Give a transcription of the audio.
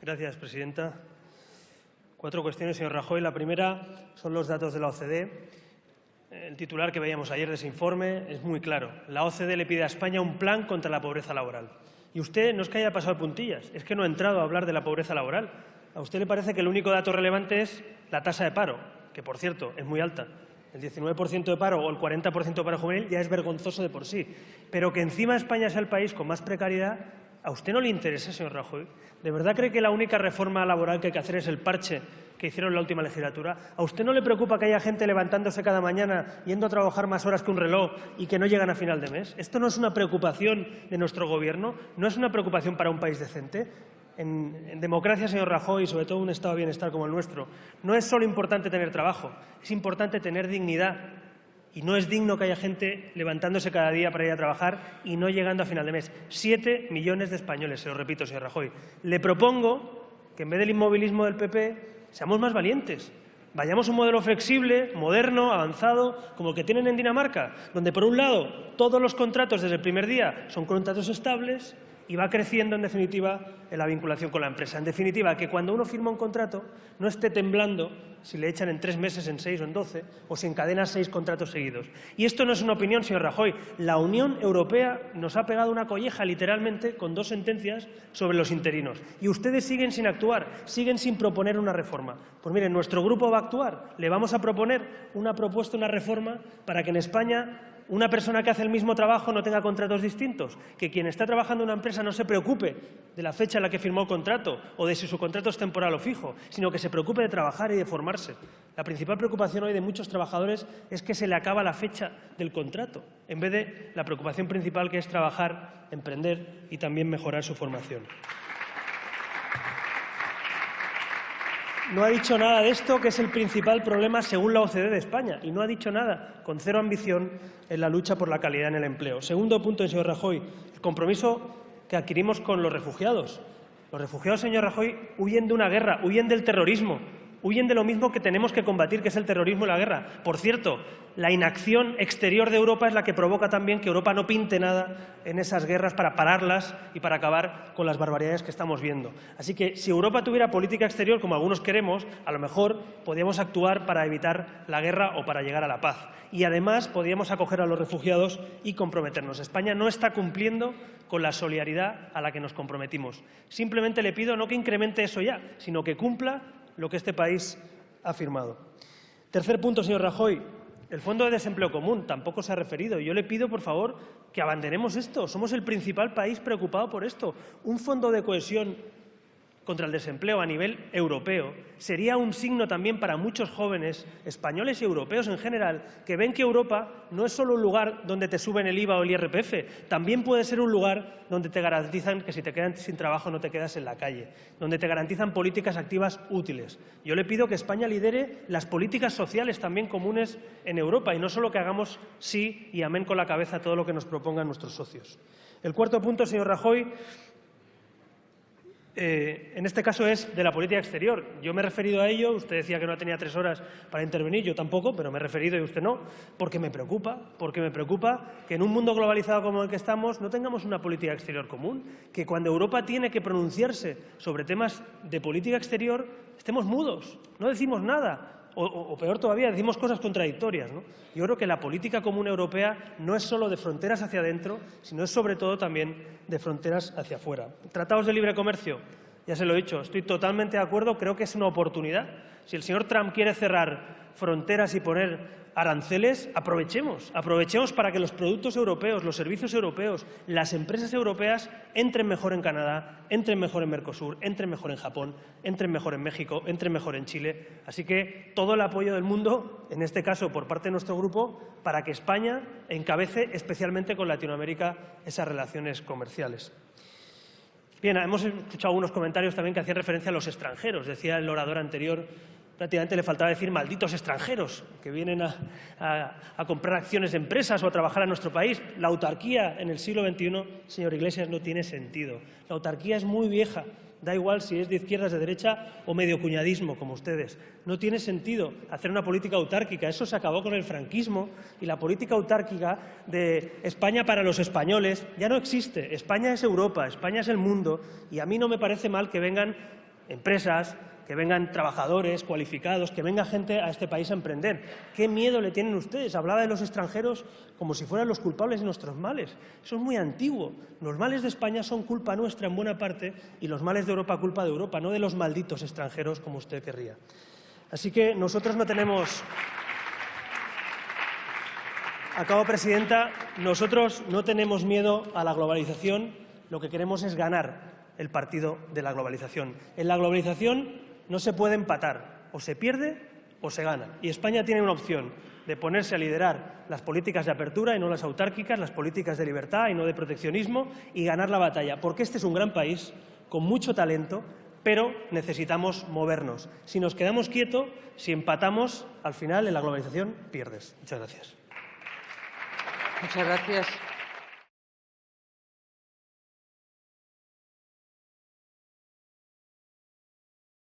Gracias, presidenta. 4 cuestiones, señor Rajoy. La primera son los datos de la OCDE. El titular que veíamos ayer de ese informe es muy claro. La OCDE le pide a España un plan contra la pobreza laboral. Y usted no es que haya pasado puntillas, es que no ha entrado a hablar de la pobreza laboral. A usted le parece que el único dato relevante es la tasa de paro, que, por cierto, es muy alta. El 19% de paro o el 40% de paro juvenil ya es vergonzoso de por sí. Pero que encima España sea el país con más precariedad, ¿a usted no le interesa, señor Rajoy? ¿De verdad cree que la única reforma laboral que hay que hacer es el parche que hicieron en la última legislatura? ¿A usted no le preocupa que haya gente levantándose cada mañana, yendo a trabajar más horas que un reloj y que no llegan a final de mes? ¿Esto no es una preocupación de nuestro Gobierno? ¿No es una preocupación para un país decente? En democracia, señor Rajoy, y sobre todo en un estado de bienestar como el nuestro, no es solo importante tener trabajo, es importante tener dignidad. Y no es digno que haya gente levantándose cada día para ir a trabajar y no llegando a final de mes. 7 millones de españoles, se lo repito, señor Rajoy. Le propongo que en vez del inmovilismo del PP seamos más valientes. Vayamos a un modelo flexible, moderno, avanzado, como el que tienen en Dinamarca, donde por un lado todos los contratos desde el primer día son contratos estables y va creciendo, en definitiva, en la vinculación con la empresa. En definitiva, que cuando uno firma un contrato no esté temblando si le echan en 3 meses, en 6 o en 12, o si encadena 6 contratos seguidos. Y esto no es una opinión, señor Rajoy. La Unión Europea nos ha pegado una colleja, literalmente, con 2 sentencias sobre los interinos. Y ustedes siguen sin actuar, siguen sin proponer una reforma. Pues miren, nuestro grupo va a actuar. Le vamos a proponer una reforma para que en España una persona que hace el mismo trabajo no tenga contratos distintos, que quien está trabajando en una empresa no se preocupe de la fecha en la que firmó el contrato o de si su contrato es temporal o fijo, sino que se preocupe de trabajar y de formarse. La principal preocupación hoy de muchos trabajadores es que se le acaba la fecha del contrato, en vez de la preocupación principal, que es trabajar, emprender y también mejorar su formación. No ha dicho nada de esto, que es el principal problema según la OCDE de España, y no ha dicho nada, con 0 ambición en la lucha por la calidad en el empleo. Segundo punto, señor Rajoy, el compromiso que adquirimos con los refugiados. Los refugiados, señor Rajoy, huyen de una guerra, huyen del terrorismo, huyen de lo mismo que tenemos que combatir, que es el terrorismo y la guerra. Por cierto, la inacción exterior de Europa es la que provoca también que Europa no pinte nada en esas guerras para pararlas y para acabar con las barbaridades que estamos viendo. Así que, si Europa tuviera política exterior, como algunos queremos, a lo mejor podríamos actuar para evitar la guerra o para llegar a la paz. Y además podríamos acoger a los refugiados y comprometernos. España no está cumpliendo con la solidaridad a la que nos comprometimos. Simplemente le pido no que incremente eso ya, sino que cumpla lo que este país ha firmado. Tercer punto, señor Rajoy, el Fondo de Desempleo Común tampoco se ha referido. Yo le pido, por favor, que abandonemos esto. Somos el principal país preocupado por esto. Un fondo de cohesión contra el desempleo a nivel europeo sería un signo también para muchos jóvenes españoles y europeos en general, que ven que Europa no es solo un lugar donde te suben el IVA o el IRPF, también puede ser un lugar donde te garantizan que si te quedas sin trabajo no te quedas en la calle, donde te garantizan políticas activas útiles. Yo le pido que España lidere las políticas sociales también comunes en Europa y no solo que hagamos sí y amén con la cabeza todo lo que nos propongan nuestros socios. El cuarto punto, señor Rajoy, en este caso es de la política exterior. Yo me he referido a ello, usted decía que no tenía 3 horas para intervenir, yo tampoco, pero me he referido y usted no, porque me preocupa que en un mundo globalizado como el que estamos no tengamos una política exterior común, que cuando Europa tiene que pronunciarse sobre temas de política exterior estemos mudos, no decimos nada. O peor todavía, decimos cosas contradictorias, ¿no? Yo creo que la política común europea no es solo de fronteras hacia adentro, sino es sobre todo también de fronteras hacia afuera. Tratados de libre comercio, ya se lo he dicho, estoy totalmente de acuerdo, creo que es una oportunidad. Si el señor Trump quiere cerrar fronteras y poner aranceles, aprovechemos para que los productos europeos, los servicios europeos, las empresas europeas entren mejor en Canadá, entren mejor en Mercosur, entren mejor en Japón, entren mejor en México, entren mejor en Chile. Así que todo el apoyo del mundo, en este caso por parte de nuestro grupo, para que España encabece especialmente con Latinoamérica esas relaciones comerciales. Bien, hemos escuchado algunos comentarios también que hacían referencia a los extranjeros. Decía el orador anterior, prácticamente le faltaba decir malditos extranjeros que vienen a comprar acciones de empresas o a trabajar a nuestro país. La autarquía en el siglo XXI, señor Iglesias, no tiene sentido. La autarquía es muy vieja. Da igual si es de izquierdas, de derecha o medio cuñadismo, como ustedes. No tiene sentido hacer una política autárquica. Eso se acabó con el franquismo y la política autárquica de España para los españoles ya no existe. España es Europa, España es el mundo y a mí no me parece mal que vengan empresas, que vengan trabajadores cualificados, que venga gente a este país a emprender. ¿Qué miedo le tienen ustedes? Hablaba de los extranjeros como si fueran los culpables de nuestros males. Eso es muy antiguo. Los males de España son culpa nuestra en buena parte y los males de Europa culpa de Europa, no de los malditos extranjeros como usted querría. Así que nosotros no tenemos... Acabo, presidenta. Nosotros no tenemos miedo a la globalización. Lo que queremos es ganar el partido de la globalización. En la globalización no se puede empatar. O se pierde o se gana. Y España tiene una opción de ponerse a liderar las políticas de apertura y no las autárquicas, las políticas de libertad y no de proteccionismo, y ganar la batalla. Porque este es un gran país con mucho talento, pero necesitamos movernos. Si nos quedamos quietos, si empatamos, al final en la globalización pierdes. Muchas gracias. Muchas gracias.